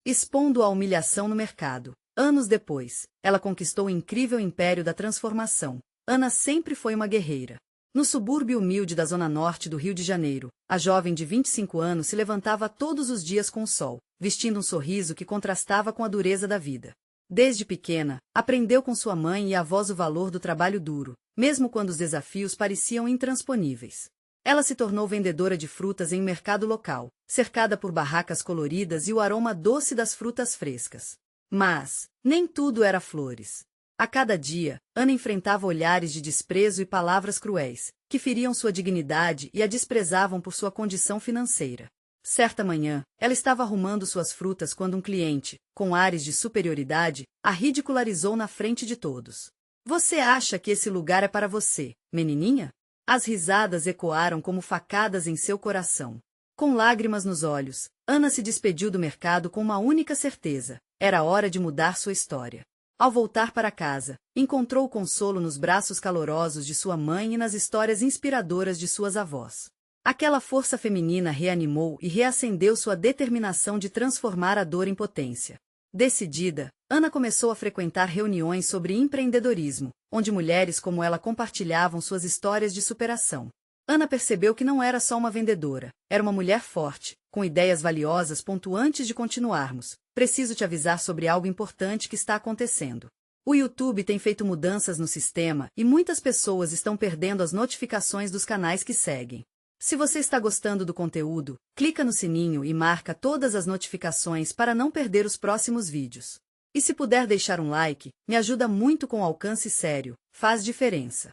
expondo a humilhação no mercado. Anos depois, ela conquistou o incrível império da transformação. Ana sempre foi uma guerreira. No subúrbio humilde da zona norte do Rio de Janeiro, a jovem de 25 anos se levantava todos os dias com o sol, vestindo um sorriso que contrastava com a dureza da vida. Desde pequena, aprendeu com sua mãe e avós o valor do trabalho duro, mesmo quando os desafios pareciam intransponíveis. Ela se tornou vendedora de frutas em um mercado local, cercada por barracas coloridas e o aroma doce das frutas frescas. Mas nem tudo era flores. A cada dia, Ana enfrentava olhares de desprezo e palavras cruéis, que feriam sua dignidade e a desprezavam por sua condição financeira. Certa manhã, ela estava arrumando suas frutas quando um cliente, com ares de superioridade, a ridicularizou na frente de todos. "Você acha que esse lugar é para você, menininha?" As risadas ecoaram como facadas em seu coração. Com lágrimas nos olhos, Ana se despediu do mercado com uma única certeza: era hora de mudar sua história. Ao voltar para casa, encontrou consolo nos braços calorosos de sua mãe e nas histórias inspiradoras de suas avós. Aquela força feminina reanimou e reacendeu sua determinação de transformar a dor em potência. Decidida, Ana começou a frequentar reuniões sobre empreendedorismo, onde mulheres como ela compartilhavam suas histórias de superação. Ana percebeu que não era só uma vendedora, era uma mulher forte, com ideias valiosas. Antes de continuarmos, preciso te avisar sobre algo importante que está acontecendo. O YouTube tem feito mudanças no sistema e muitas pessoas estão perdendo as notificações dos canais que seguem. Se você está gostando do conteúdo, clica no sininho e marca todas as notificações para não perder os próximos vídeos. E se puder deixar um like, me ajuda muito com alcance sério, faz diferença.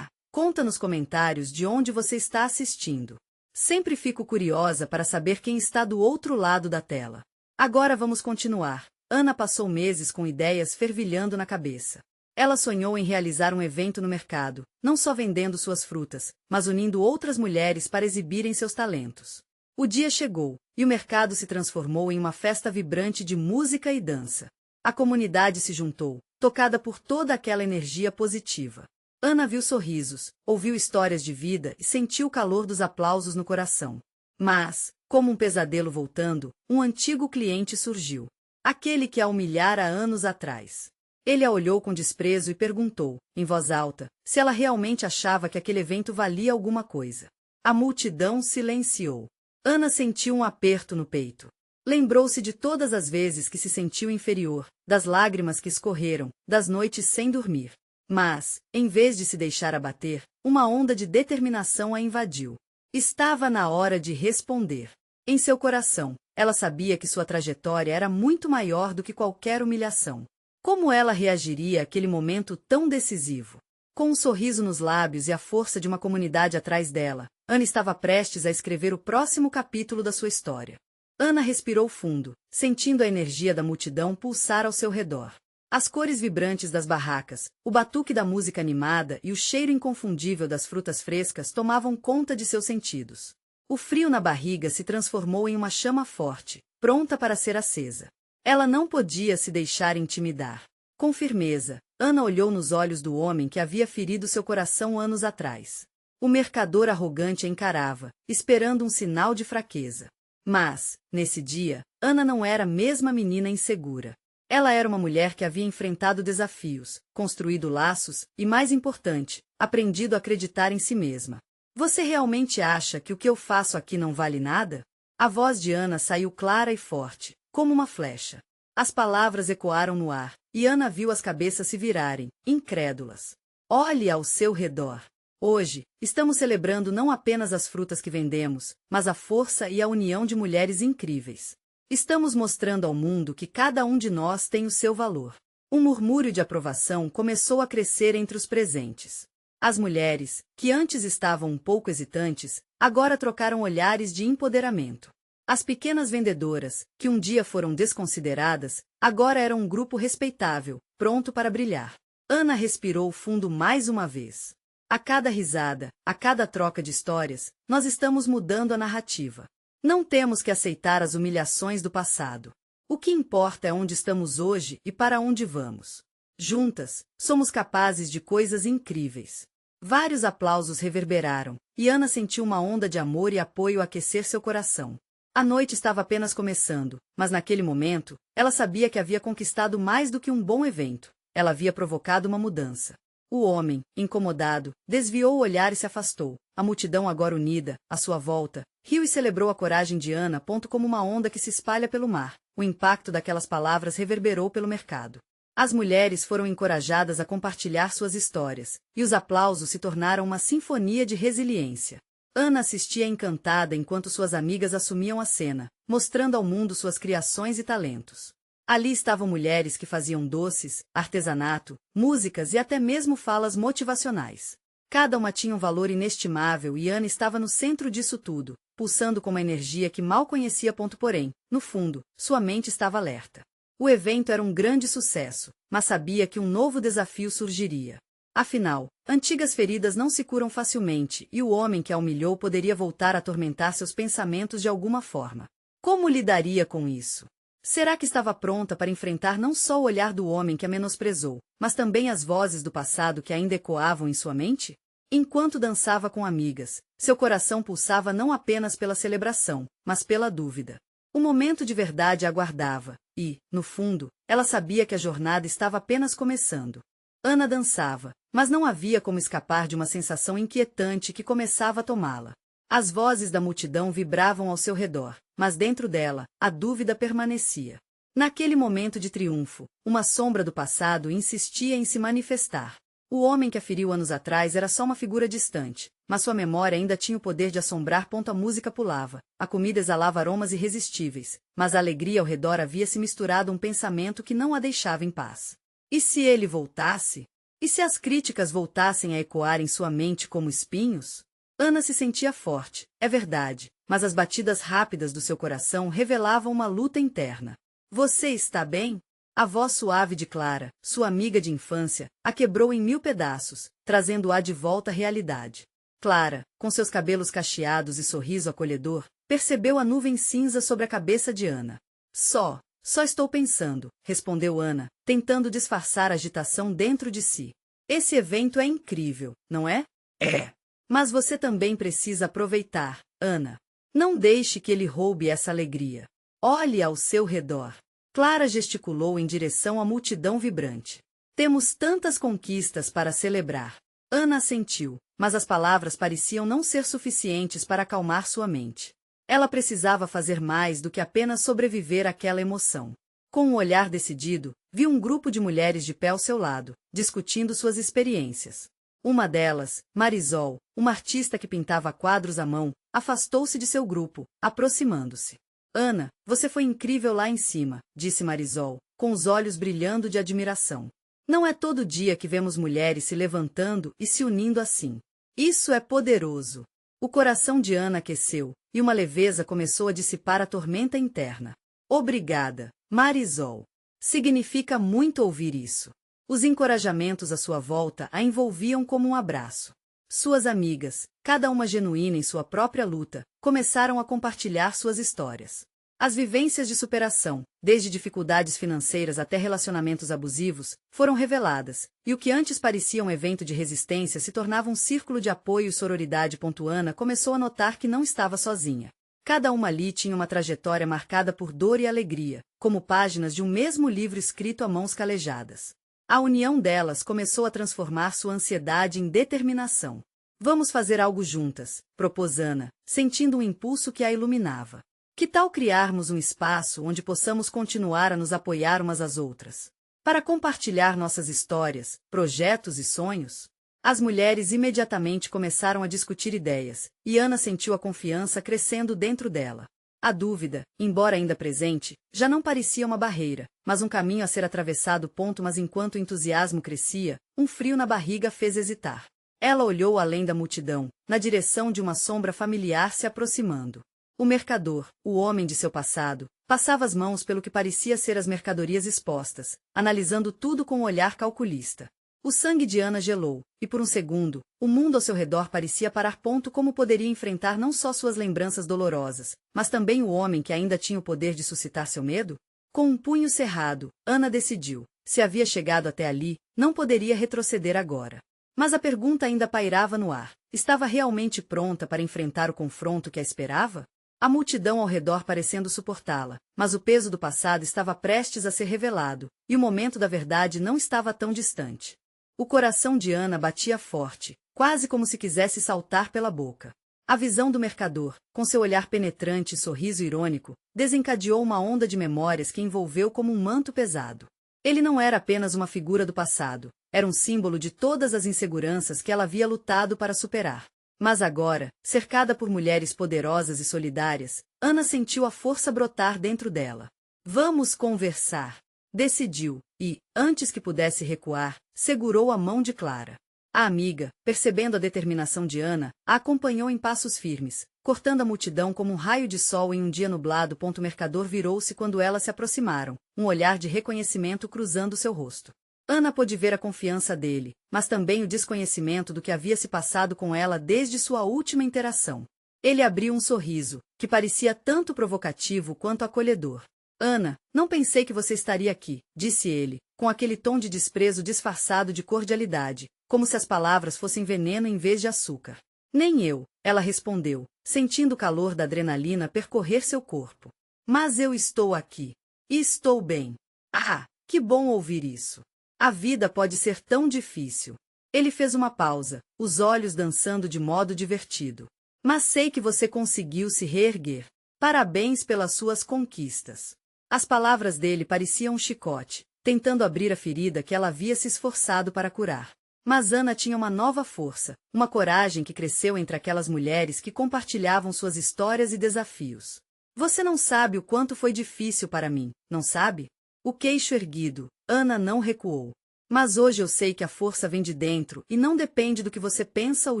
Conta nos comentários de onde você está assistindo. Sempre fico curiosa para saber quem está do outro lado da tela. Agora vamos continuar. Ana passou meses com ideias fervilhando na cabeça. Ela sonhou em realizar um evento no mercado, não só vendendo suas frutas, mas unindo outras mulheres para exibirem seus talentos. O dia chegou, e o mercado se transformou em uma festa vibrante de música e dança. A comunidade se juntou, tocada por toda aquela energia positiva. Ana viu sorrisos, ouviu histórias de vida e sentiu o calor dos aplausos no coração. Mas, como um pesadelo voltando, um antigo cliente surgiu. Aquele que a humilhara anos atrás. Ele a olhou com desprezo e perguntou, em voz alta, se ela realmente achava que aquele evento valia alguma coisa. A multidão silenciou. Ana sentiu um aperto no peito. Lembrou-se de todas as vezes que se sentiu inferior, das lágrimas que escorreram, das noites sem dormir. Mas, em vez de se deixar abater, uma onda de determinação a invadiu. Estava na hora de responder. Em seu coração, ela sabia que sua trajetória era muito maior do que qualquer humilhação. Como ela reagiria àquele momento tão decisivo? Com um sorriso nos lábios e a força de uma comunidade atrás dela, Ana estava prestes a escrever o próximo capítulo da sua história. Ana respirou fundo, sentindo a energia da multidão pulsar ao seu redor. As cores vibrantes das barracas, o batuque da música animada e o cheiro inconfundível das frutas frescas tomavam conta de seus sentidos. O frio na barriga se transformou em uma chama forte, pronta para ser acesa. Ela não podia se deixar intimidar. Com firmeza, Ana olhou nos olhos do homem que havia ferido seu coração anos atrás. O mercador arrogante a encarava, esperando um sinal de fraqueza. Mas, nesse dia, Ana não era a mesma menina insegura. Ela era uma mulher que havia enfrentado desafios, construído laços e, mais importante, aprendido a acreditar em si mesma. "Você realmente acha que o que eu faço aqui não vale nada?" A voz de Ana saiu clara e forte, como uma flecha. As palavras ecoaram no ar, e Ana viu as cabeças se virarem, incrédulas. Olhe ao seu redor. Hoje, estamos celebrando não apenas as frutas que vendemos, mas a força e a união de mulheres incríveis. Estamos mostrando ao mundo que cada um de nós tem o seu valor. Um murmúrio de aprovação começou a crescer entre os presentes. As mulheres, que antes estavam um pouco hesitantes, agora trocaram olhares de empoderamento. As pequenas vendedoras, que um dia foram desconsideradas, agora eram um grupo respeitável, pronto para brilhar. Ana respirou fundo mais uma vez. A cada risada, a cada troca de histórias, nós estamos mudando a narrativa. Não temos que aceitar as humilhações do passado. O que importa é onde estamos hoje e para onde vamos. Juntas, somos capazes de coisas incríveis. Vários aplausos reverberaram, e Ana sentiu uma onda de amor e apoio aquecer seu coração. A noite estava apenas começando, mas naquele momento, ela sabia que havia conquistado mais do que um bom evento. Ela havia provocado uma mudança. O homem, incomodado, desviou o olhar e se afastou. A multidão agora unida, à sua volta, riu e celebrou a coragem de Ana. Como uma onda que se espalha pelo mar. O impacto daquelas palavras reverberou pelo mercado. As mulheres foram encorajadas a compartilhar suas histórias, e os aplausos se tornaram uma sinfonia de resiliência. Ana assistia encantada enquanto suas amigas assumiam a cena, mostrando ao mundo suas criações e talentos. Ali estavam mulheres que faziam doces, artesanato, músicas e até mesmo falas motivacionais. Cada uma tinha um valor inestimável e Ana estava no centro disso tudo, pulsando com uma energia que mal conhecia. Porém, no fundo, sua mente estava alerta. O evento era um grande sucesso, mas sabia que um novo desafio surgiria. Afinal, antigas feridas não se curam facilmente e o homem que a humilhou poderia voltar a atormentar seus pensamentos de alguma forma. Como lidaria com isso? Será que estava pronta para enfrentar não só o olhar do homem que a menosprezou, mas também as vozes do passado que ainda ecoavam em sua mente? Enquanto dançava com amigas, seu coração pulsava não apenas pela celebração, mas pela dúvida. O momento de verdade a aguardava, e, no fundo, ela sabia que a jornada estava apenas começando. Ana dançava, mas não havia como escapar de uma sensação inquietante que começava a tomá-la. As vozes da multidão vibravam ao seu redor, mas dentro dela, a dúvida permanecia. Naquele momento de triunfo, uma sombra do passado insistia em se manifestar. O homem que a feriu anos atrás era só uma figura distante, mas sua memória ainda tinha o poder de assombrar. A música pulava, a comida exalava aromas irresistíveis, mas a alegria ao redor havia se misturado a um pensamento que não a deixava em paz. E se ele voltasse? E se as críticas voltassem a ecoar em sua mente como espinhos? Ana se sentia forte, é verdade, mas as batidas rápidas do seu coração revelavam uma luta interna. Você está bem? A voz suave de Clara, sua amiga de infância, a quebrou em 1000 pedaços, trazendo-a de volta à realidade. Clara, com seus cabelos cacheados e sorriso acolhedor, percebeu a nuvem cinza sobre a cabeça de Ana. Só estou pensando, respondeu Ana, tentando disfarçar a agitação dentro de si. Esse evento é incrível, não é? É. Mas você também precisa aproveitar, Ana. Não deixe que ele roube essa alegria. Olhe ao seu redor. Clara gesticulou em direção à multidão vibrante. Temos tantas conquistas para celebrar. Ana assentiu, mas as palavras pareciam não ser suficientes para acalmar sua mente. Ela precisava fazer mais do que apenas sobreviver àquela emoção. Com um olhar decidido, viu um grupo de mulheres de pé ao seu lado, discutindo suas experiências. Uma delas, Marisol, uma artista que pintava quadros à mão, afastou-se de seu grupo, aproximando-se. Ana, você foi incrível lá em cima, disse Marisol, com os olhos brilhando de admiração. Não é todo dia que vemos mulheres se levantando e se unindo assim. Isso é poderoso. O coração de Ana aqueceu, e uma leveza começou a dissipar a tormenta interna. Obrigada, Marisol. Significa muito ouvir isso. Os encorajamentos à sua volta a envolviam como um abraço. Suas amigas, cada uma genuína em sua própria luta, começaram a compartilhar suas histórias. As vivências de superação, desde dificuldades financeiras até relacionamentos abusivos, foram reveladas, e o que antes parecia um evento de resistência se tornava um círculo de apoio e sororidade. Ana começou a notar que não estava sozinha. Cada uma ali tinha uma trajetória marcada por dor e alegria, como páginas de um mesmo livro escrito a mãos calejadas. A união delas começou a transformar sua ansiedade em determinação. Vamos fazer algo juntas, propôs Ana, sentindo um impulso que a iluminava. Que tal criarmos um espaço onde possamos continuar a nos apoiar umas às outras? Para compartilhar nossas histórias, projetos e sonhos? As mulheres imediatamente começaram a discutir ideias, e Ana sentiu a confiança crescendo dentro dela. A dúvida, embora ainda presente, já não parecia uma barreira, mas um caminho a ser atravessado. Mas enquanto o entusiasmo crescia, um frio na barriga fez hesitar. Ela olhou além da multidão, na direção de uma sombra familiar se aproximando. O mercador, o homem de seu passado, passava as mãos pelo que parecia ser as mercadorias expostas, analisando tudo com um olhar calculista. O sangue de Ana gelou, e por um segundo, o mundo ao seu redor parecia parar. Como poderia enfrentar não só suas lembranças dolorosas, mas também o homem que ainda tinha o poder de suscitar seu medo? Com um punho cerrado, Ana decidiu, se havia chegado até ali, não poderia retroceder agora. Mas a pergunta ainda pairava no ar, estava realmente pronta para enfrentar o confronto que a esperava? a multidão ao redor parecendo suportá-la, mas o peso do passado estava prestes a ser revelado, e o momento da verdade não estava tão distante. O coração de Ana batia forte, quase como se quisesse saltar pela boca. A visão do mercador, com seu olhar penetrante e sorriso irônico, desencadeou uma onda de memórias que envolveu como um manto pesado. Ele não era apenas uma figura do passado, era um símbolo de todas as inseguranças que ela havia lutado para superar. Mas agora, cercada por mulheres poderosas e solidárias, Ana sentiu a força brotar dentro dela. Vamos conversar, decidiu, e, antes que pudesse recuar, segurou a mão de Clara. A amiga, percebendo a determinação de Ana, a acompanhou em passos firmes, cortando a multidão como um raio de sol em um dia nublado. O mercador virou-se quando elas se aproximaram, um olhar de reconhecimento cruzando seu rosto. Ana pôde ver a confiança dele, mas também o desconhecimento do que havia se passado com ela desde sua última interação. Ele abriu um sorriso, que parecia tanto provocativo quanto acolhedor. Ana, não pensei que você estaria aqui, disse ele, com aquele tom de desprezo disfarçado de cordialidade, como se as palavras fossem veneno em vez de açúcar. Nem eu, ela respondeu, sentindo o calor da adrenalina percorrer seu corpo. Mas eu estou aqui. E estou bem. Ah, que bom ouvir isso. A vida pode ser tão difícil. Ele fez uma pausa, os olhos dançando de modo divertido. Mas sei que você conseguiu se reerguer. Parabéns pelas suas conquistas. As palavras dele pareciam um chicote, tentando abrir a ferida que ela havia se esforçado para curar. Mas Ana tinha uma nova força, uma coragem que cresceu entre aquelas mulheres que compartilhavam suas histórias e desafios. Você não sabe o quanto foi difícil para mim, não sabe? O queixo erguido, Ana não recuou. Mas hoje eu sei que a força vem de dentro e não depende do que você pensa ou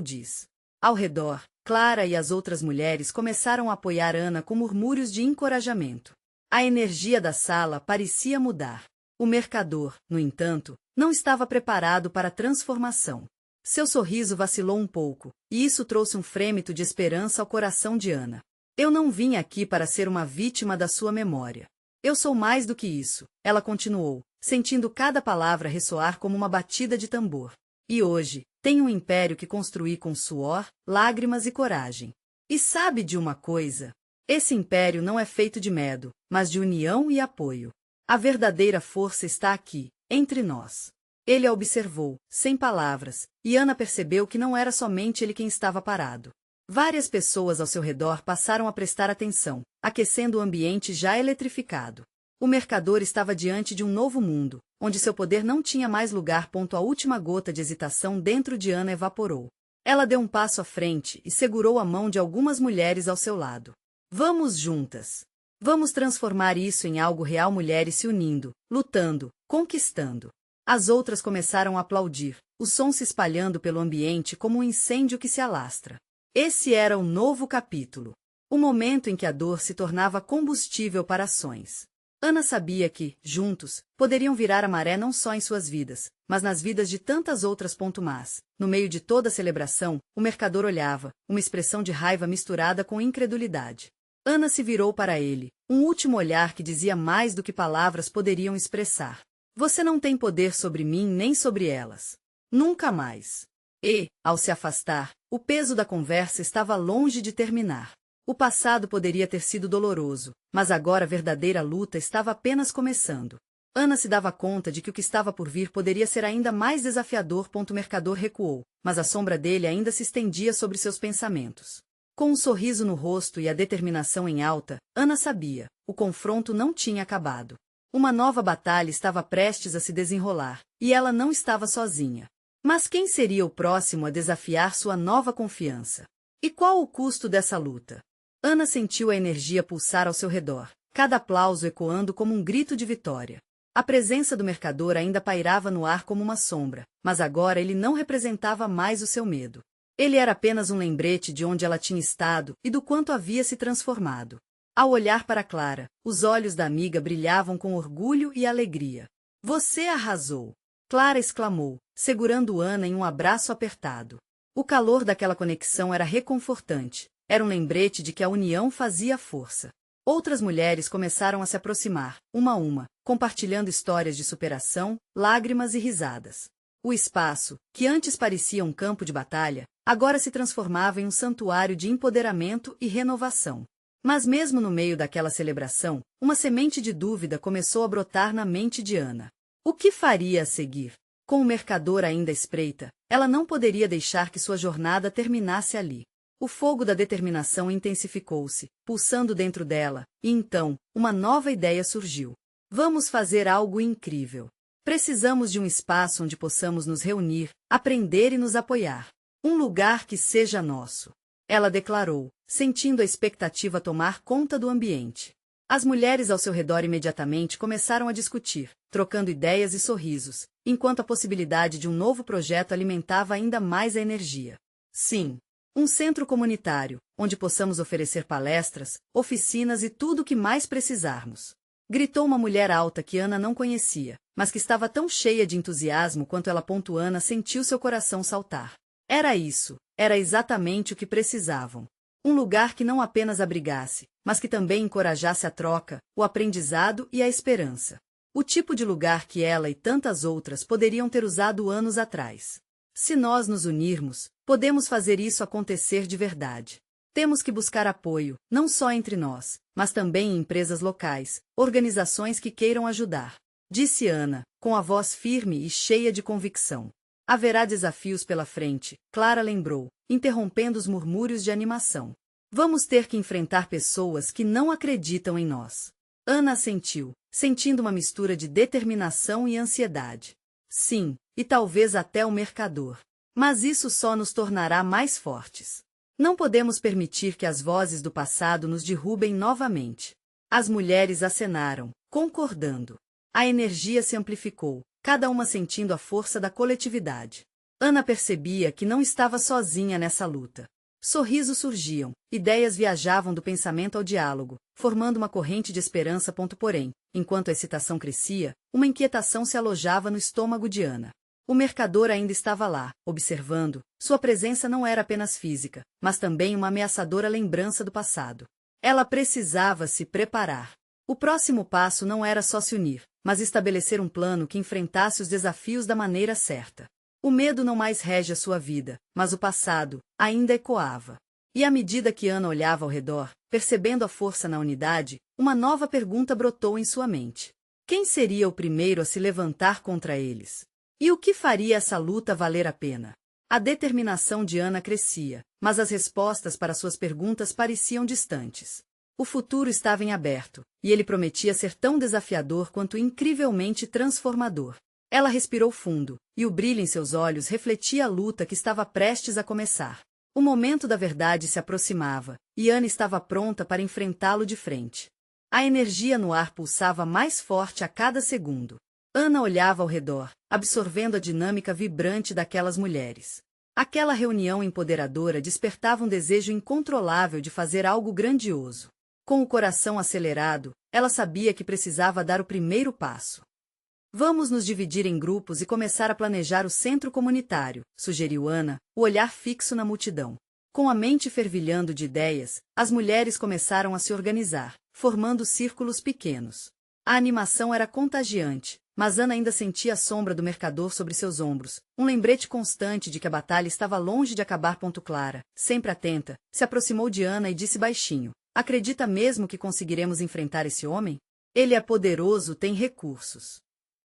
diz. Ao redor, Clara e as outras mulheres começaram a apoiar Ana com murmúrios de encorajamento. A energia da sala parecia mudar. O mercador, no entanto, não estava preparado para a transformação. Seu sorriso vacilou um pouco, e isso trouxe um frêmito de esperança ao coração de Ana. Eu não vim aqui para ser uma vítima da sua memória. Eu sou mais do que isso, ela continuou, sentindo cada palavra ressoar como uma batida de tambor. E hoje, tenho um império que construí com suor, lágrimas e coragem. E sabe de uma coisa? Esse império não é feito de medo, mas de união e apoio. A verdadeira força está aqui, entre nós. Ele a observou, sem palavras, e Ana percebeu que não era somente ele quem estava parado. Várias pessoas ao seu redor passaram a prestar atenção, aquecendo o ambiente já eletrificado. O mercador estava diante de um novo mundo, onde seu poder não tinha mais lugar. A última gota de hesitação dentro de Ana evaporou. Ela deu um passo à frente e segurou a mão de algumas mulheres ao seu lado. Vamos juntas. Vamos transformar isso em algo real. Mulheres se unindo, lutando, conquistando. As outras começaram a aplaudir, o som se espalhando pelo ambiente como um incêndio que se alastra. Esse era o novo capítulo. O momento em que a dor se tornava combustível para ações. Ana sabia que, juntos, poderiam virar a maré não só em suas vidas, mas nas vidas de tantas outras. Mas, no meio de toda a celebração, o mercador olhava, uma expressão de raiva misturada com incredulidade. Ana se virou para ele, um último olhar que dizia mais do que palavras poderiam expressar. Você não tem poder sobre mim nem sobre elas. Nunca mais. E, ao se afastar, o peso da conversa estava longe de terminar. O passado poderia ter sido doloroso, mas agora a verdadeira luta estava apenas começando. Ana se dava conta de que o que estava por vir poderia ser ainda mais desafiador. O mercador recuou, mas a sombra dele ainda se estendia sobre seus pensamentos. Com um sorriso no rosto e a determinação em alta, Ana sabia, o confronto não tinha acabado. Uma nova batalha estava prestes a se desenrolar, e ela não estava sozinha. Mas quem seria o próximo a desafiar sua nova confiança? E qual o custo dessa luta? Ana sentiu a energia pulsar ao seu redor, cada aplauso ecoando como um grito de vitória. A presença do mercador ainda pairava no ar como uma sombra, mas agora ele não representava mais o seu medo. Ele era apenas um lembrete de onde ela tinha estado e do quanto havia se transformado. Ao olhar para Clara, os olhos da amiga brilhavam com orgulho e alegria. Você arrasou! Clara exclamou, segurando Ana em um abraço apertado. O calor daquela conexão era reconfortante. Era um lembrete de que a união fazia força. Outras mulheres começaram a se aproximar, uma a uma, compartilhando histórias de superação, lágrimas e risadas. O espaço, que antes parecia um campo de batalha, agora se transformava em um santuário de empoderamento e renovação. Mas mesmo no meio daquela celebração, uma semente de dúvida começou a brotar na mente de Ana. O que faria a seguir? Com o mercador ainda à espreita, ela não poderia deixar que sua jornada terminasse ali. O fogo da determinação intensificou-se, pulsando dentro dela, e então, uma nova ideia surgiu. Vamos fazer algo incrível. Precisamos de um espaço onde possamos nos reunir, aprender e nos apoiar. Um lugar que seja nosso. Ela declarou, sentindo a expectativa tomar conta do ambiente. As mulheres ao seu redor imediatamente começaram a discutir, trocando ideias e sorrisos, enquanto a possibilidade de um novo projeto alimentava ainda mais a energia. Sim, um centro comunitário, onde possamos oferecer palestras, oficinas e tudo o que mais precisarmos. Gritou uma mulher alta que Ana não conhecia, mas que estava tão cheia de entusiasmo quanto ela. Ana sentiu seu coração saltar. Era isso, era exatamente o que precisavam. Um lugar que não apenas abrigasse, mas que também encorajasse a troca, o aprendizado e a esperança. O tipo de lugar que ela e tantas outras poderiam ter usado anos atrás. Se nós nos unirmos, podemos fazer isso acontecer de verdade. Temos que buscar apoio, não só entre nós, mas também em empresas locais, organizações que queiram ajudar. Disse Ana, com a voz firme e cheia de convicção. Haverá desafios pela frente, Clara lembrou, interrompendo os murmúrios de animação. Vamos ter que enfrentar pessoas que não acreditam em nós. Ana assentiu, sentindo uma mistura de determinação e ansiedade. Sim, e talvez até o mercador. Mas isso só nos tornará mais fortes. Não podemos permitir que as vozes do passado nos derrubem novamente. As mulheres acenaram, concordando. A energia se amplificou, cada uma sentindo a força da coletividade. Ana percebia que não estava sozinha nessa luta. Sorrisos surgiam, ideias viajavam do pensamento ao diálogo, formando uma corrente de esperança. Porém, enquanto a excitação crescia, uma inquietação se alojava no estômago de Ana. O mercador ainda estava lá, observando. Sua presença não era apenas física, mas também uma ameaçadora lembrança do passado. Ela precisava se preparar. O próximo passo não era só se unir, mas estabelecer um plano que enfrentasse os desafios da maneira certa. O medo não mais rege a sua vida, mas o passado ainda ecoava. E à medida que Ana olhava ao redor, percebendo a força na unidade, uma nova pergunta brotou em sua mente. Quem seria o primeiro a se levantar contra eles? E o que faria essa luta valer a pena? A determinação de Ana crescia, mas as respostas para suas perguntas pareciam distantes. O futuro estava em aberto, e ele prometia ser tão desafiador quanto incrivelmente transformador. Ela respirou fundo, e o brilho em seus olhos refletia a luta que estava prestes a começar. O momento da verdade se aproximava, e Ana estava pronta para enfrentá-lo de frente. A energia no ar pulsava mais forte a cada segundo. Ana olhava ao redor, absorvendo a dinâmica vibrante daquelas mulheres. Aquela reunião empoderadora despertava um desejo incontrolável de fazer algo grandioso. Com o coração acelerado, ela sabia que precisava dar o primeiro passo. Vamos nos dividir em grupos e começar a planejar o centro comunitário, sugeriu Ana, o olhar fixo na multidão. Com a mente fervilhando de ideias, as mulheres começaram a se organizar, formando círculos pequenos. A animação era contagiante, mas Ana ainda sentia a sombra do mercador sobre seus ombros, um lembrete constante de que a batalha estava longe de acabar. Clara, sempre atenta, se aproximou de Ana e disse baixinho: acredita mesmo que conseguiremos enfrentar esse homem? Ele é poderoso, tem recursos.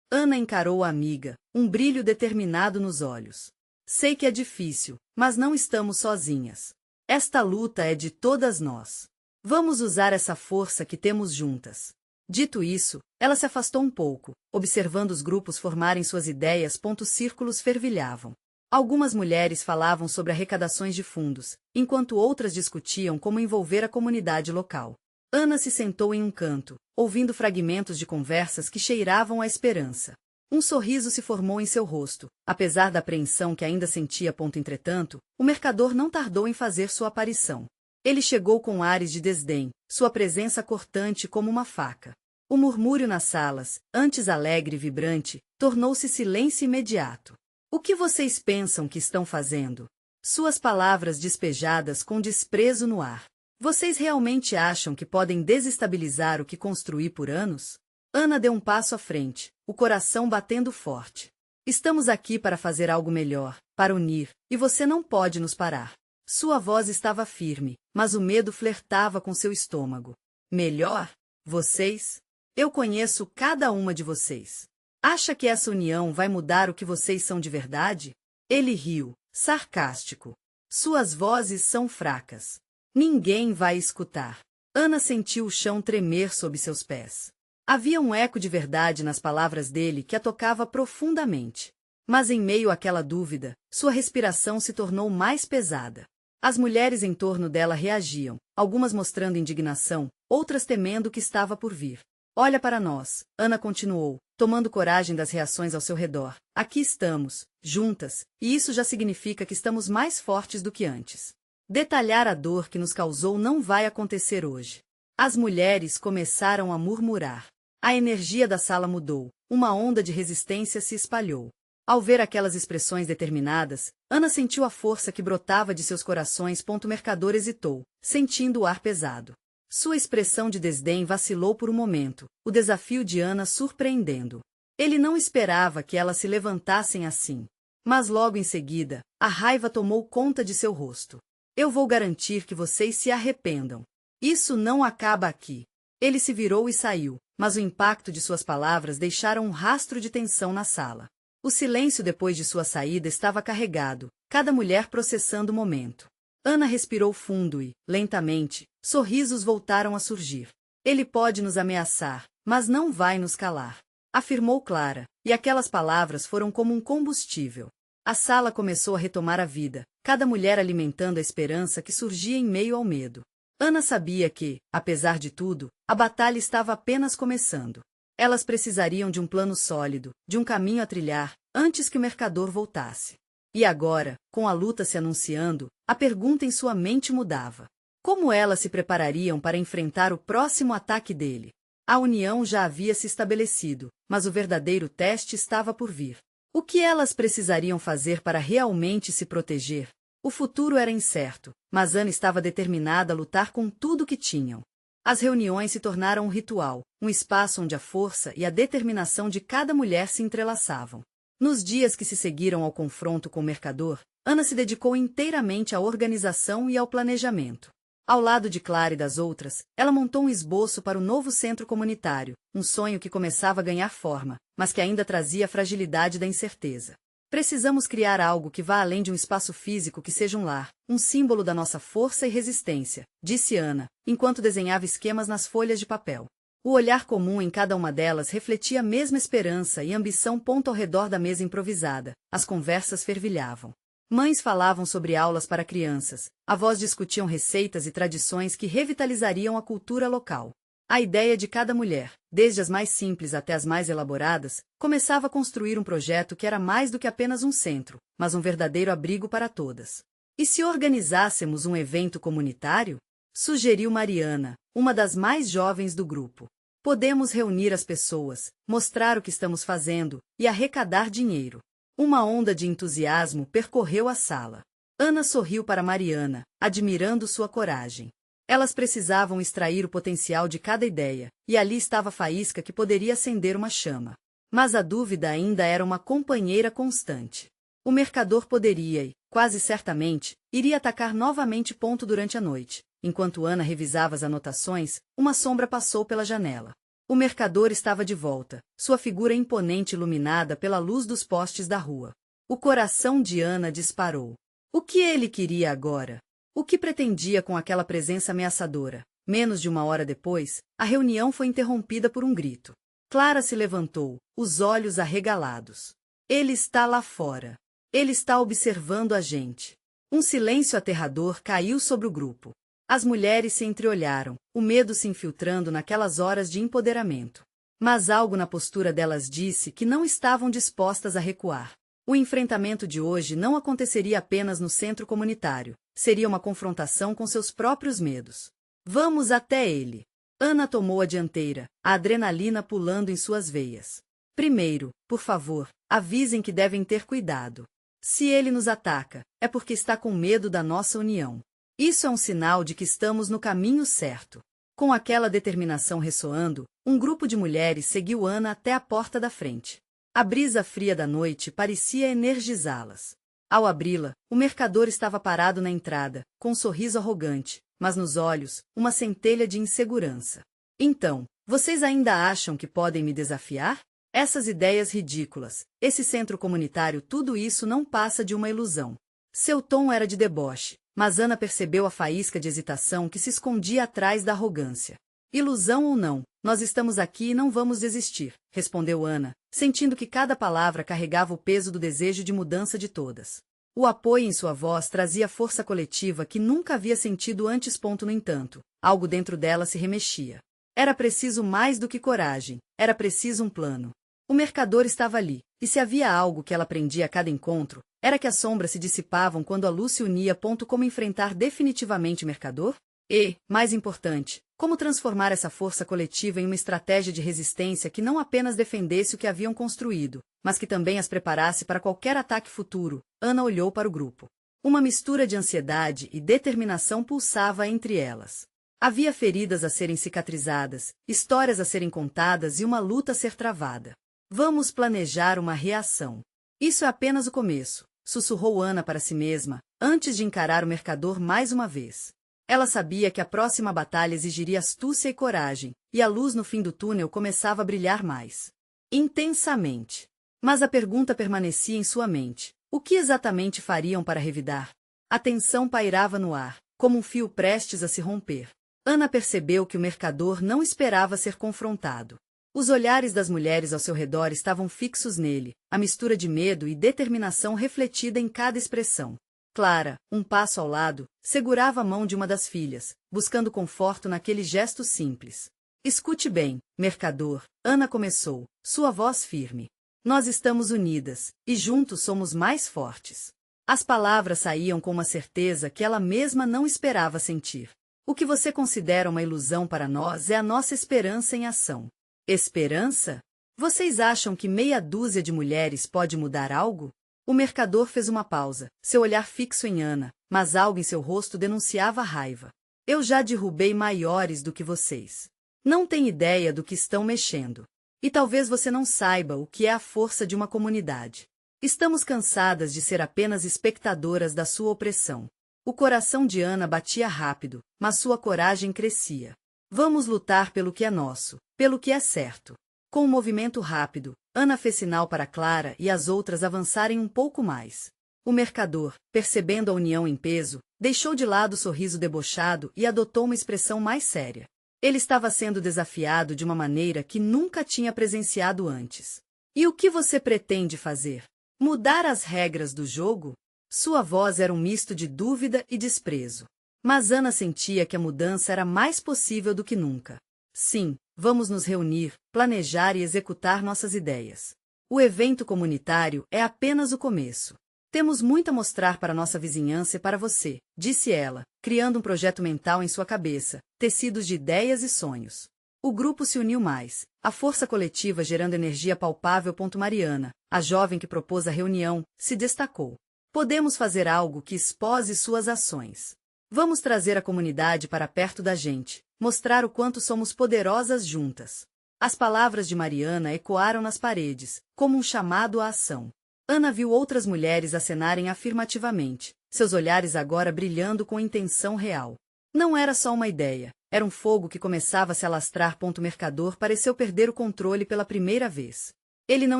Ana encarou a amiga, um brilho determinado nos olhos. Sei que é difícil, mas não estamos sozinhas. Esta luta é de todas nós. Vamos usar essa força que temos juntas. Dito isso, ela se afastou um pouco, observando os grupos formarem suas ideias. Círculos fervilhavam. Algumas mulheres falavam sobre arrecadações de fundos, enquanto outras discutiam como envolver a comunidade local. Ana se sentou em um canto, ouvindo fragmentos de conversas que cheiravam a esperança. Um sorriso se formou em seu rosto, apesar da apreensão que ainda sentia. Entretanto, o mercador não tardou em fazer sua aparição. Ele chegou com ares de desdém, sua presença cortante como uma faca. O murmúrio nas salas, antes alegre e vibrante, tornou-se silêncio imediato. O que vocês pensam que estão fazendo? Suas palavras despejadas com desprezo no ar. Vocês realmente acham que podem desestabilizar o que construí por anos? Ana deu um passo à frente, o coração batendo forte. Estamos aqui para fazer algo melhor, para unir, e você não pode nos parar. Sua voz estava firme, mas o medo flertava com seu estômago. Melhor? Vocês? Eu conheço cada uma de vocês. Acha que essa união vai mudar o que vocês são de verdade? Ele riu, sarcástico. Suas vozes são fracas. Ninguém vai escutar. Ana sentiu o chão tremer sob seus pés. Havia um eco de verdade nas palavras dele que a tocava profundamente. Mas em meio àquela dúvida, sua respiração se tornou mais pesada. As mulheres em torno dela reagiam, algumas mostrando indignação, outras temendo o que estava por vir. Olha para nós, Ana continuou, tomando coragem das reações ao seu redor. Aqui estamos, juntas, e isso já significa que estamos mais fortes do que antes. Detalhar a dor que nos causou não vai acontecer hoje. As mulheres começaram a murmurar. A energia da sala mudou, uma onda de resistência se espalhou. Ao ver aquelas expressões determinadas, Ana sentiu a força que brotava de seus corações. O mercador hesitou, sentindo o ar pesado. Sua expressão de desdém vacilou por um momento, o desafio de Ana surpreendendo. Ele não esperava que elas se levantassem assim. Mas logo em seguida, a raiva tomou conta de seu rosto. Eu vou garantir que vocês se arrependam. Isso não acaba aqui. Ele se virou e saiu, mas o impacto de suas palavras deixaram um rastro de tensão na sala. O silêncio depois de sua saída estava carregado, cada mulher processando o momento. Ana respirou fundo e, lentamente, sorrisos voltaram a surgir. Ele pode nos ameaçar, mas não vai nos calar, afirmou Clara, e aquelas palavras foram como um combustível. A sala começou a retomar a vida, cada mulher alimentando a esperança que surgia em meio ao medo. Ana sabia que, apesar de tudo, a batalha estava apenas começando. Elas precisariam de um plano sólido, de um caminho a trilhar, antes que o mercador voltasse. E agora, com a luta se anunciando, a pergunta em sua mente mudava. Como elas se preparariam para enfrentar o próximo ataque dele? A união já havia se estabelecido, mas o verdadeiro teste estava por vir. O que elas precisariam fazer para realmente se proteger? O futuro era incerto, mas Ana estava determinada a lutar com tudo que tinham. As reuniões se tornaram um ritual, um espaço onde a força e a determinação de cada mulher se entrelaçavam. Nos dias que se seguiram ao confronto com o mercador, Ana se dedicou inteiramente à organização e ao planejamento. Ao lado de Clara e das outras, ela montou um esboço para o novo centro comunitário, um sonho que começava a ganhar forma, mas que ainda trazia a fragilidade da incerteza. Precisamos criar algo que vá além de um espaço físico que seja um lar, um símbolo da nossa força e resistência, disse Ana, enquanto desenhava esquemas nas folhas de papel. O olhar comum em cada uma delas refletia a mesma esperança e ambição. Ao redor da mesa improvisada, as conversas fervilhavam. Mães falavam sobre aulas para crianças, avós discutiam receitas e tradições que revitalizariam a cultura local. A ideia de cada mulher, desde as mais simples até as mais elaboradas, começava a construir um projeto que era mais do que apenas um centro, mas um verdadeiro abrigo para todas. E se organizássemos um evento comunitário? Sugeriu Mariana, uma das mais jovens do grupo. Podemos reunir as pessoas, mostrar o que estamos fazendo e arrecadar dinheiro. Uma onda de entusiasmo percorreu a sala. Ana sorriu para Mariana, admirando sua coragem. Elas precisavam extrair o potencial de cada ideia, e ali estava a faísca que poderia acender uma chama. Mas a dúvida ainda era uma companheira constante. O mercador poderia e, quase certamente, iria atacar novamente. Durante a noite, enquanto Ana revisava as anotações, uma sombra passou pela janela. O mercador estava de volta, sua figura imponente iluminada pela luz dos postes da rua. O coração de Ana disparou. O que ele queria agora? O que pretendia com aquela presença ameaçadora? Menos de uma hora depois, a reunião foi interrompida por um grito. Clara se levantou, os olhos arregalados. Ele está lá fora. Ele está observando a gente. Um silêncio aterrador caiu sobre o grupo. As mulheres se entreolharam, o medo se infiltrando naquelas horas de empoderamento. Mas algo na postura delas disse que não estavam dispostas a recuar. O enfrentamento de hoje não aconteceria apenas no centro comunitário. Seria uma confrontação com seus próprios medos. Vamos até ele. Ana tomou a dianteira, a adrenalina pulando em suas veias. Primeiro, por favor, avisem que devem ter cuidado. Se ele nos ataca, é porque está com medo da nossa união. Isso é um sinal de que estamos no caminho certo. Com aquela determinação ressoando, um grupo de mulheres seguiu Ana até a porta da frente. A brisa fria da noite parecia energizá-las. Ao abri-la, o mercador estava parado na entrada, com um sorriso arrogante, mas nos olhos, uma centelha de insegurança. Então, vocês ainda acham que podem me desafiar? Essas ideias ridículas, esse centro comunitário, tudo isso não passa de uma ilusão. Seu tom era de deboche, mas Ana percebeu a faísca de hesitação que se escondia atrás da arrogância. Ilusão ou não, nós estamos aqui e não vamos desistir, respondeu Ana, sentindo que cada palavra carregava o peso do desejo de mudança de todas. O apoio em sua voz trazia força coletiva que nunca havia sentido antes. No entanto, algo dentro dela se remexia. Era preciso mais do que coragem, era preciso um plano. O mercador estava ali, e se havia algo que ela aprendia a cada encontro, era que as sombras se dissipavam quando a luz se unia. Como enfrentar definitivamente o mercador? E, mais importante, como transformar essa força coletiva em uma estratégia de resistência que não apenas defendesse o que haviam construído, mas que também as preparasse para qualquer ataque futuro. Ana olhou para o grupo. Uma mistura de ansiedade e determinação pulsava entre elas. Havia feridas a serem cicatrizadas, histórias a serem contadas e uma luta a ser travada. Vamos planejar uma reação. Isso é apenas o começo, sussurrou Ana para si mesma, antes de encarar o mercador mais uma vez. Ela sabia que a próxima batalha exigiria astúcia e coragem, e a luz no fim do túnel começava a brilhar mais intensamente. Mas a pergunta permanecia em sua mente. O que exatamente fariam para revidar? A tensão pairava no ar, como um fio prestes a se romper. Ana percebeu que o mercador não esperava ser confrontado. Os olhares das mulheres ao seu redor estavam fixos nele, a mistura de medo e determinação refletida em cada expressão. Clara, um passo ao lado, segurava a mão de uma das filhas, buscando conforto naquele gesto simples. Escute bem, mercador, Ana começou, sua voz firme. Nós estamos unidas, e juntos somos mais fortes. As palavras saíam com uma certeza que ela mesma não esperava sentir. O que você considera uma ilusão para nós é a nossa esperança em ação. Esperança? Vocês acham que meia dúzia de mulheres pode mudar algo? O mercador fez uma pausa, seu olhar fixo em Ana, mas algo em seu rosto denunciava a raiva. Eu já derrubei maiores do que vocês. Não tem ideia do que estão mexendo. E talvez você não saiba o que é a força de uma comunidade. Estamos cansadas de ser apenas espectadoras da sua opressão. O coração de Ana batia rápido, mas sua coragem crescia. Vamos lutar pelo que é nosso, pelo que é certo. Com um movimento rápido, Ana fez sinal para Clara e as outras avançarem um pouco mais. O mercador, percebendo a união em peso, deixou de lado o sorriso debochado e adotou uma expressão mais séria. Ele estava sendo desafiado de uma maneira que nunca tinha presenciado antes. E o que você pretende fazer? Mudar as regras do jogo? Sua voz era um misto de dúvida e desprezo. Mas Ana sentia que a mudança era mais possível do que nunca. Sim, vamos nos reunir, planejar e executar nossas ideias. O evento comunitário é apenas o começo. Temos muito a mostrar para nossa vizinhança e para você, disse ela, criando um projeto mental em sua cabeça, tecidos de ideias e sonhos. O grupo se uniu mais, a força coletiva gerando energia palpável. Mariana, a jovem que propôs a reunião, se destacou. Podemos fazer algo que expose suas ações. Vamos trazer a comunidade para perto da gente, mostrar o quanto somos poderosas juntas. As palavras de Mariana ecoaram nas paredes, como um chamado à ação. Ana viu outras mulheres acenarem afirmativamente, seus olhares agora brilhando com intenção real. Não era só uma ideia, era um fogo que começava a se alastrar. O mercador pareceu perder o controle pela primeira vez. Ele não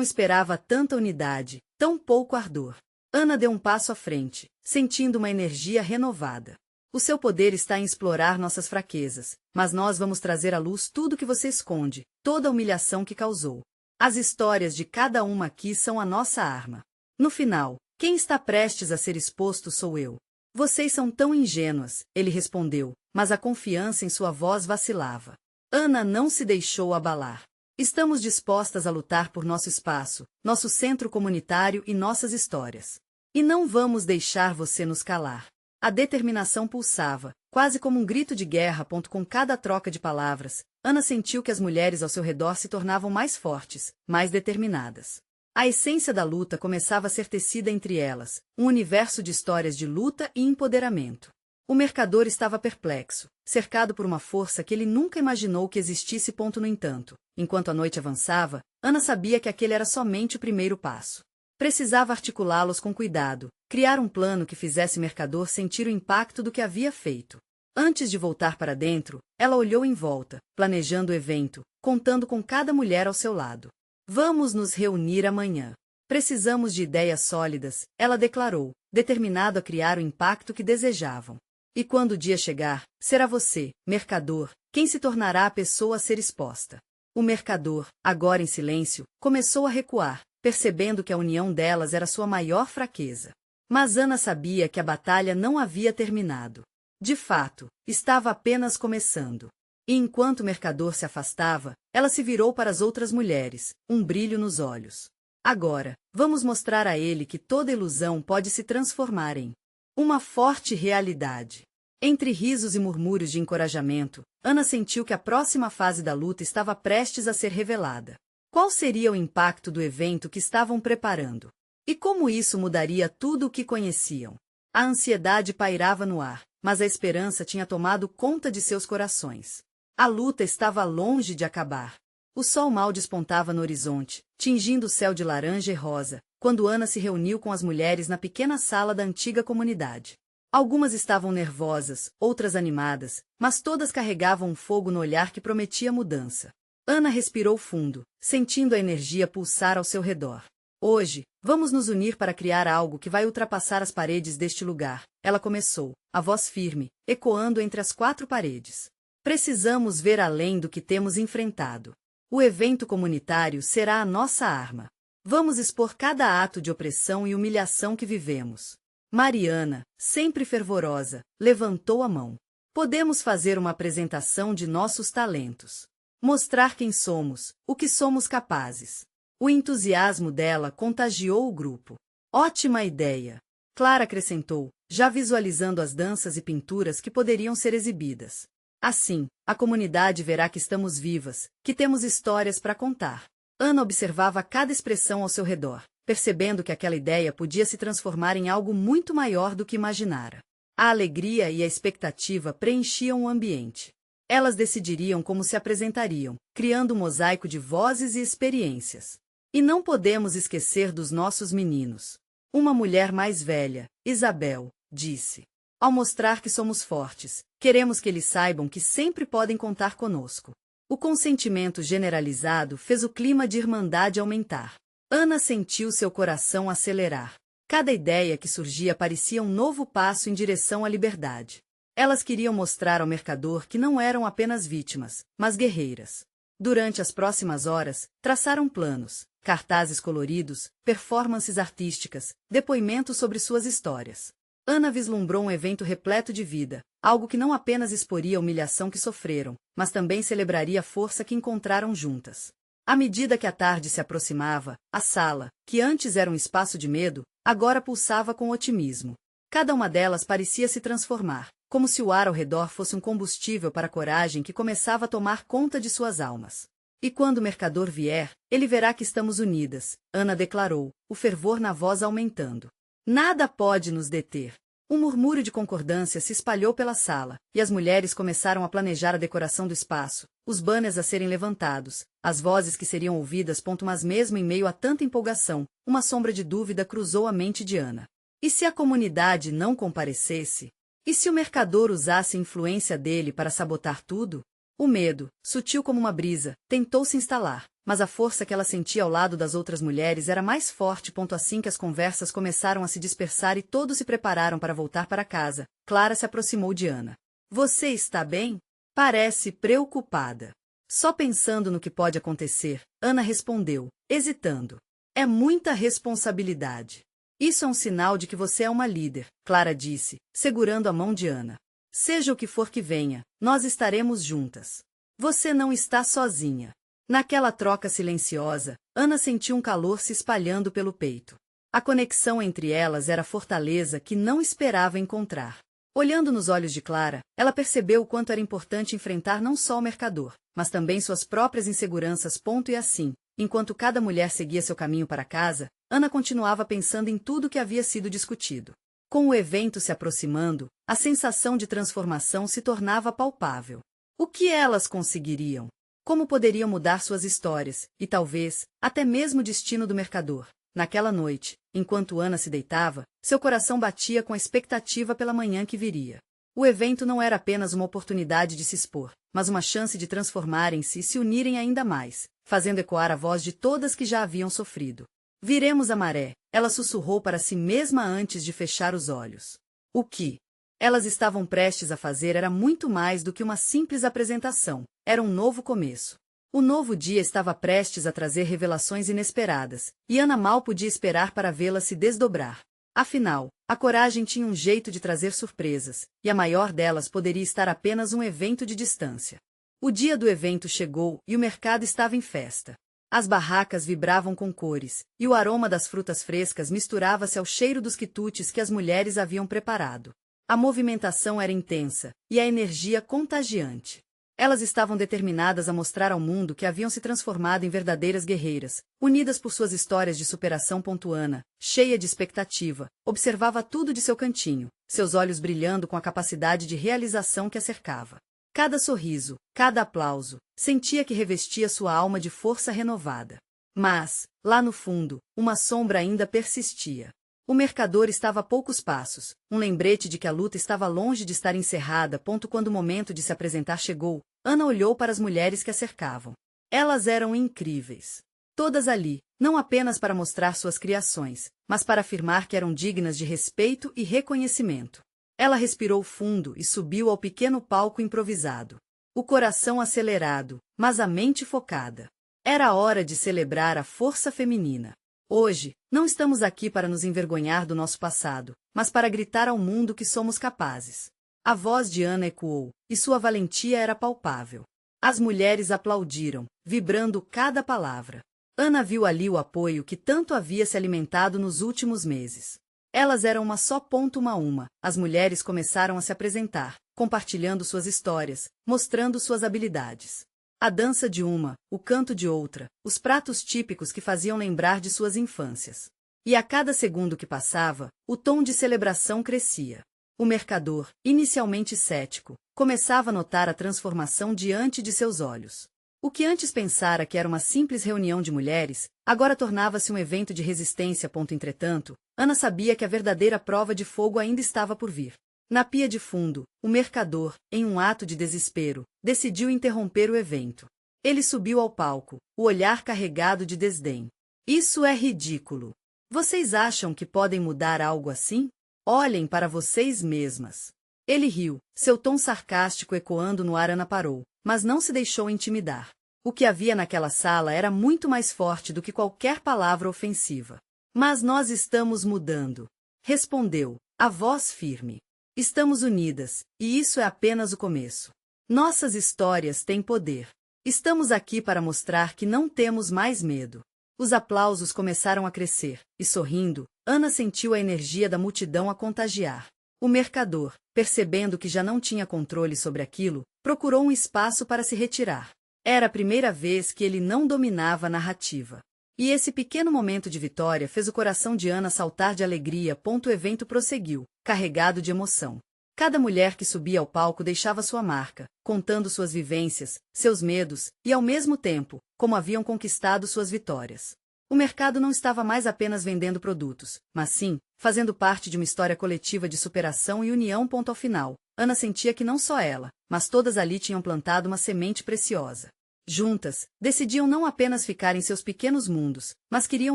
esperava tanta unidade, tão pouco ardor. Ana deu um passo à frente, sentindo uma energia renovada. O seu poder está em explorar nossas fraquezas, mas nós vamos trazer à luz tudo que você esconde, toda a humilhação que causou. As histórias de cada uma aqui são a nossa arma. No final, quem está prestes a ser exposto sou eu. Vocês são tão ingênuas, ele respondeu, mas a confiança em sua voz vacilava. Ana não se deixou abalar. Estamos dispostas a lutar por nosso espaço, nosso centro comunitário e nossas histórias. E não vamos deixar você nos calar. A determinação pulsava, quase como um grito de guerra. Com cada troca de palavras, Ana sentiu que as mulheres ao seu redor se tornavam mais fortes, mais determinadas. A essência da luta começava a ser tecida entre elas, um universo de histórias de luta e empoderamento. O mercador estava perplexo, cercado por uma força que ele nunca imaginou que existisse. No entanto, enquanto a noite avançava, Ana sabia que aquele era somente o primeiro passo. Precisava articulá-los com cuidado, criar um plano que fizesse Mercador sentir o impacto do que havia feito. Antes de voltar para dentro, ela olhou em volta, planejando o evento, contando com cada mulher ao seu lado. Vamos nos reunir amanhã. Precisamos de ideias sólidas, ela declarou, determinado a criar o impacto que desejavam. E quando o dia chegar, será você, Mercador, quem se tornará a pessoa a ser exposta. O Mercador, agora em silêncio, começou a recuar, percebendo que a união delas era sua maior fraqueza. Mas Ana sabia que a batalha não havia terminado. De fato, estava apenas começando. E enquanto o Mercador se afastava, ela se virou para as outras mulheres, um brilho nos olhos. Agora, vamos mostrar a ele que toda ilusão pode se transformar em uma forte realidade. Entre risos e murmúrios de encorajamento, Ana sentiu que a próxima fase da luta estava prestes a ser revelada. Qual seria o impacto do evento que estavam preparando? E como isso mudaria tudo o que conheciam? A ansiedade pairava no ar, mas a esperança tinha tomado conta de seus corações. A luta estava longe de acabar. O sol mal despontava no horizonte, tingindo o céu de laranja e rosa, quando Ana se reuniu com as mulheres na pequena sala da antiga comunidade. Algumas estavam nervosas, outras animadas, mas todas carregavam um fogo no olhar que prometia mudança. Ana respirou fundo, sentindo a energia pulsar ao seu redor. Hoje, vamos nos unir para criar algo que vai ultrapassar as paredes deste lugar, ela começou, a voz firme, ecoando entre as quatro paredes. Precisamos ver além do que temos enfrentado. O evento comunitário será a nossa arma. Vamos expor cada ato de opressão e humilhação que vivemos. Mariana, sempre fervorosa, levantou a mão. Podemos fazer uma apresentação de nossos talentos. Mostrar quem somos, o que somos capazes. O entusiasmo dela contagiou o grupo. Ótima ideia! Clara acrescentou, já visualizando as danças e pinturas que poderiam ser exibidas. Assim, a comunidade verá que estamos vivas, que temos histórias para contar. Ana observava cada expressão ao seu redor, percebendo que aquela ideia podia se transformar em algo muito maior do que imaginara. A alegria e a expectativa preenchiam o ambiente. Elas decidiriam como se apresentariam, criando um mosaico de vozes e experiências. E não podemos esquecer dos nossos meninos. Uma mulher mais velha, Isabel, disse. Ao mostrar que somos fortes, queremos que eles saibam que sempre podem contar conosco. O consentimento generalizado fez o clima de irmandade aumentar. Ana sentiu seu coração acelerar. Cada ideia que surgia parecia um novo passo em direção à liberdade. Elas queriam mostrar ao Mercador que não eram apenas vítimas, mas guerreiras. Durante as próximas horas, traçaram planos, cartazes coloridos, performances artísticas, depoimentos sobre suas histórias. Ana vislumbrou um evento repleto de vida, algo que não apenas exporia a humilhação que sofreram, mas também celebraria a força que encontraram juntas. À medida que a tarde se aproximava, a sala, que antes era um espaço de medo, agora pulsava com otimismo. Cada uma delas parecia se transformar, como se o ar ao redor fosse um combustível para a coragem que começava a tomar conta de suas almas. E quando o Mercador vier, ele verá que estamos unidas, Ana declarou, o fervor na voz aumentando. Nada pode nos deter. Um murmúrio de concordância se espalhou pela sala, e as mulheres começaram a planejar a decoração do espaço, os banners a serem levantados, as vozes que seriam ouvidas. Mas mesmo em meio a tanta empolgação, uma sombra de dúvida cruzou a mente de Ana. E se a comunidade não comparecesse? E se o Mercador usasse a influência dele para sabotar tudo? O medo, sutil como uma brisa, tentou se instalar, mas a força que ela sentia ao lado das outras mulheres era mais forte. Assim que as conversas começaram a se dispersar e todos se prepararam para voltar para casa, Clara se aproximou de Ana. Você está bem? Parece preocupada. Só pensando no que pode acontecer, Ana respondeu, hesitando. É muita responsabilidade. Isso é um sinal de que você é uma líder, Clara disse, segurando a mão de Ana. Seja o que for que venha, nós estaremos juntas. Você não está sozinha. Naquela troca silenciosa, Ana sentiu um calor se espalhando pelo peito. A conexão entre elas era a fortaleza que não esperava encontrar. Olhando nos olhos de Clara, ela percebeu o quanto era importante enfrentar não só o Mercador, mas também suas próprias inseguranças. E assim, enquanto cada mulher seguia seu caminho para casa, Ana continuava pensando em tudo que havia sido discutido. Com o evento se aproximando, a sensação de transformação se tornava palpável. O que elas conseguiriam? Como poderiam mudar suas histórias, e talvez, até mesmo o destino do Mercador? Naquela noite, enquanto Ana se deitava, seu coração batia com a expectativa pela manhã que viria. O evento não era apenas uma oportunidade de se expor, mas uma chance de transformarem-se e se unirem ainda mais, fazendo ecoar a voz de todas que já haviam sofrido. Viremos a maré, ela sussurrou para si mesma antes de fechar os olhos. O que elas estavam prestes a fazer era muito mais do que uma simples apresentação, era um novo começo. O novo dia estava prestes a trazer revelações inesperadas, e Ana mal podia esperar para vê-la se desdobrar. Afinal, a coragem tinha um jeito de trazer surpresas, e a maior delas poderia estar apenas um evento de distância. O dia do evento chegou e o mercado estava em festa. As barracas vibravam com cores, e o aroma das frutas frescas misturava-se ao cheiro dos quitutes que as mulheres haviam preparado. A movimentação era intensa, e a energia contagiante. Elas estavam determinadas a mostrar ao mundo que haviam se transformado em verdadeiras guerreiras, unidas por suas histórias de superação. Ana, cheia de expectativa, observava tudo de seu cantinho, seus olhos brilhando com a capacidade de realização que a cercava. Cada sorriso, cada aplauso, sentia que revestia sua alma de força renovada. Mas, lá no fundo, uma sombra ainda persistia. O mercador estava a poucos passos, um lembrete de que a luta estava longe de estar encerrada. Quando o momento de se apresentar chegou, Ana olhou para as mulheres que a cercavam. Elas eram incríveis. Todas ali, não apenas para mostrar suas criações, mas para afirmar que eram dignas de respeito e reconhecimento. Ela respirou fundo e subiu ao pequeno palco improvisado. O coração acelerado, mas a mente focada. Era hora de celebrar a força feminina. Hoje, não estamos aqui para nos envergonhar do nosso passado, mas para gritar ao mundo que somos capazes. A voz de Ana ecoou, e sua valentia era palpável. As mulheres aplaudiram, vibrando cada palavra. Ana viu ali o apoio que tanto havia se alimentado nos últimos meses. Elas eram uma só. Uma a uma, as mulheres começaram a se apresentar, compartilhando suas histórias, mostrando suas habilidades. A dança de uma, o canto de outra, os pratos típicos que faziam lembrar de suas infâncias. E a cada segundo que passava, o tom de celebração crescia. O mercador, inicialmente cético, começava a notar a transformação diante de seus olhos. O que antes pensara que era uma simples reunião de mulheres, agora tornava-se um evento de resistência. Entretanto, Ana sabia que a verdadeira prova de fogo ainda estava por vir. Na pia de fundo, o mercador, em um ato de desespero, decidiu interromper o evento. Ele subiu ao palco, o olhar carregado de desdém. Isso é ridículo. Vocês acham que podem mudar algo assim? Olhem para vocês mesmas. Ele riu, seu tom sarcástico ecoando no ar. Ana parou, mas não se deixou intimidar. O que havia naquela sala era muito mais forte do que qualquer palavra ofensiva. Mas nós estamos mudando, respondeu, a voz firme. Estamos unidas, e isso é apenas o começo. Nossas histórias têm poder. Estamos aqui para mostrar que não temos mais medo. Os aplausos começaram a crescer, e sorrindo, Ana sentiu a energia da multidão a contagiar. O mercador, percebendo que já não tinha controle sobre aquilo, procurou um espaço para se retirar. Era a primeira vez que ele não dominava a narrativa. E esse pequeno momento de vitória fez o coração de Ana saltar de alegria. O evento prosseguiu, carregado de emoção. Cada mulher que subia ao palco deixava sua marca, contando suas vivências, seus medos, e ao mesmo tempo, como haviam conquistado suas vitórias. O mercado não estava mais apenas vendendo produtos, mas sim, fazendo parte de uma história coletiva de superação e união. Ao final, Ana sentia que não só ela, mas todas ali tinham plantado uma semente preciosa. Juntas, decidiam não apenas ficar em seus pequenos mundos, mas queriam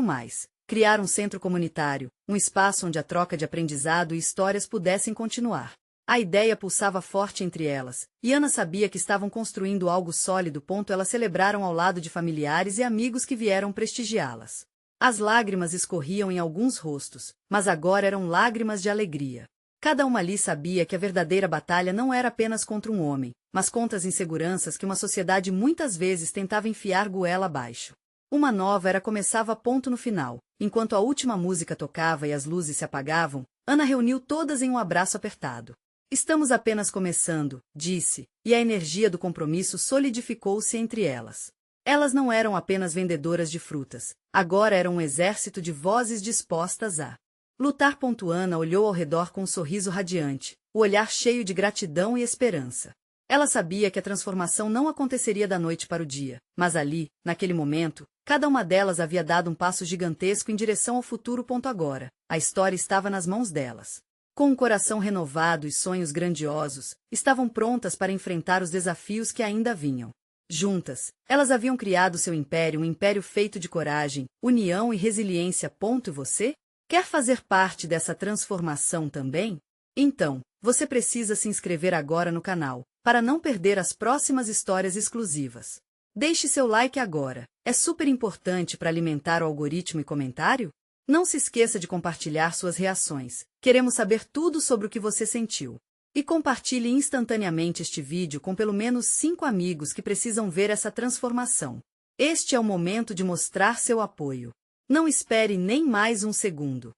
mais. Criar um centro comunitário, um espaço onde a troca de aprendizado e histórias pudessem continuar. A ideia pulsava forte entre elas, e Ana sabia que estavam construindo algo sólido. Elas celebraram ao lado de familiares e amigos que vieram prestigiá-las. As lágrimas escorriam em alguns rostos, mas agora eram lágrimas de alegria. Cada uma ali sabia que a verdadeira batalha não era apenas contra um homem, mas contra as inseguranças que uma sociedade muitas vezes tentava enfiar goela abaixo. Uma nova era começava. No final, enquanto a última música tocava e as luzes se apagavam, Ana reuniu todas em um abraço apertado. Estamos apenas começando, disse, e a energia do compromisso solidificou-se entre elas. Elas não eram apenas vendedoras de frutas, agora eram um exército de vozes dispostas a lutar. Ana olhou ao redor com um sorriso radiante, o olhar cheio de gratidão e esperança. Ela sabia que a transformação não aconteceria da noite para o dia, mas ali, naquele momento, Cada uma delas havia dado um passo gigantesco em direção ao futuro. Agora, a história estava nas mãos delas. Com um coração renovado e sonhos grandiosos, estavam prontas para enfrentar os desafios que ainda vinham. Juntas, elas haviam criado seu império, um império feito de coragem, união e resiliência. E você? Quer fazer parte dessa transformação também? Então, você precisa se inscrever agora no canal, para não perder as próximas histórias exclusivas. Deixe seu like agora, é super importante para alimentar o algoritmo e comentário. Não se esqueça de compartilhar suas reações, queremos saber tudo sobre o que você sentiu. E compartilhe instantaneamente este vídeo com pelo menos 5 amigos que precisam ver essa transformação. Este é o momento de mostrar seu apoio. Não espere nem mais um segundo.